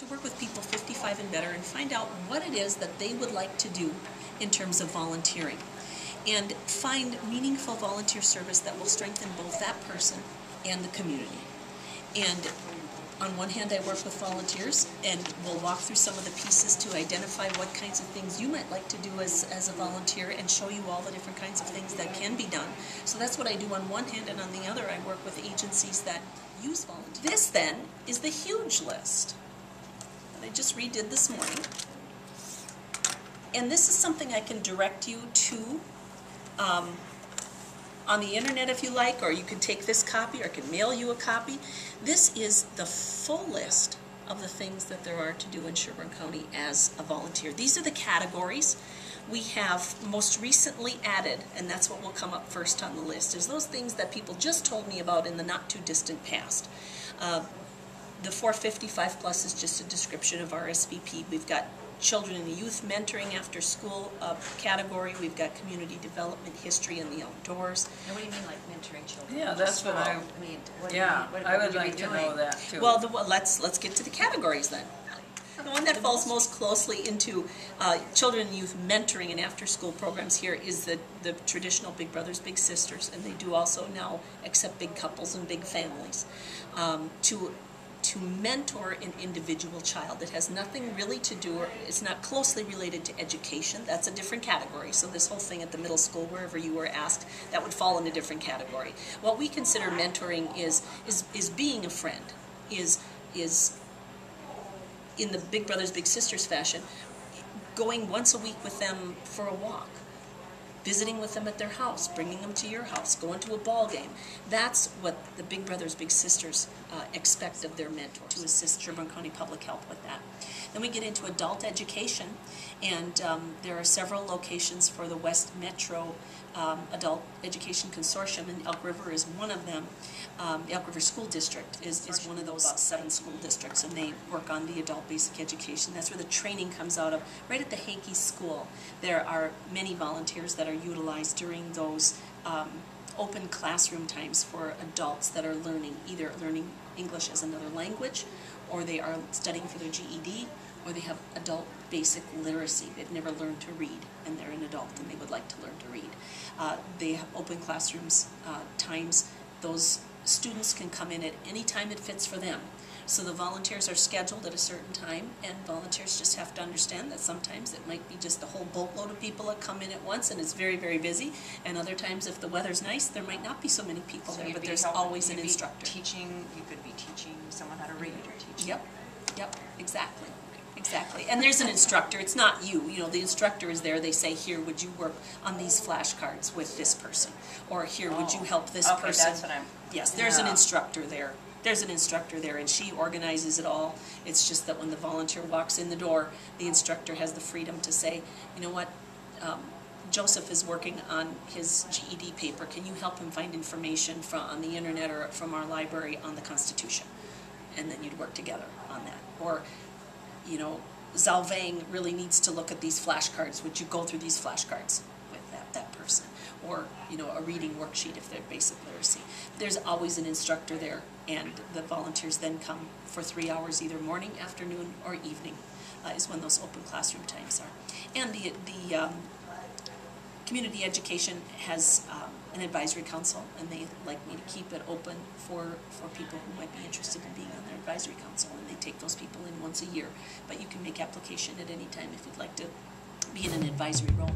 to work with people 55 and better and find out what it is that they would like to do in terms of volunteering, and find meaningful volunteer service that will strengthen both that person and the community. And on one hand, I work with volunteers, and we'll walk through some of the pieces to identify what kinds of things you might like to do as a volunteer, and show you all the different kinds of things that can be done. So that's what I do on one hand, and on the other, I work with agencies that use volunteers. This, then, is the huge list that I just redid this morning. And this is something I can direct you to on the internet if you like, or you can take this copy, or I can mail you a copy. This is the full list of the things that there are to do in Sherburne County as a volunteer. These are the categories. We have most recently added, and that's what will come up first on the list, is those things that people just told me about in the not too distant past. The 455 plus is just a description of RSVP. We've got children and youth mentoring after school category. We've got community development, history, and the outdoors. And what do you mean, like mentoring children? Yeah, that's what I mean. I would like to know that too. Well, let's get to the categories then. The one that falls most closely into children and youth mentoring and after-school programs here is the traditional Big Brothers Big Sisters, and they do also now accept big couples and big families. To mentor an individual child that has nothing really to do, or it's not closely related to education. That's a different category. So this whole thing at the middle school, wherever you were asked, that would fall in a different category. What we consider mentoring is being a friend, is in the Big Brothers Big Sisters fashion, going once a week with them for a walk, visiting with them at their house, bringing them to your house, going to a ball game. That's what the Big Brothers Big Sisters expect of their mentors, to assist Sherburne County Public Health with that. Then we get into adult education, and there are several locations for the West Metro Adult Education Consortium, and Elk River is one of them. Elk River School District is one of those 7 school districts, and they work on the adult basic education. That's where the training comes out of. Right at the Hankey School, there are many volunteers that are utilized during those open classroom times for adults that are either learning English as another language, or they are studying for their GED, or they have adult basic literacy. They've never learned to read, and they're an adult and they would like to learn to read. They have open classrooms times. Those students can come in at any time it fits for them. So the volunteers are scheduled at a certain time, and volunteers just have to understand that sometimes it might be just a whole boatload of people that come in at once, and it's very, very busy. And other times, if the weather's nice, there might not be so many people there, but there's always an instructor. You could be teaching someone how to read, or teaching. Yep, exactly. Exactly. And there's an instructor. It's not you. You know, the instructor is there. They say, here, would you work on these flashcards with this person? Or here, would you help this person? That's what I'm... Yes, there's an instructor there. There's an instructor there, and she organizes it all. It's just that when the volunteer walks in the door, the instructor has the freedom to say, you know what, Joseph is working on his GED paper. Can you help him find information on the internet or from our library on the Constitution? And then you'd work together on that. Or, you know, Zalvang really needs to look at these flashcards. Would you go through these flashcards with that person? Or, you know, a reading worksheet if they're basic literacy. There's always an instructor there, and the volunteers then come for 3 hours, either morning, afternoon, or evening, is when those open classroom times are. And the community education has an advisory council, and they like me to keep it open for people who might be interested in being on their advisory council, and they take those people in once a year. But you can make application at any time if you'd like to be in an advisory role.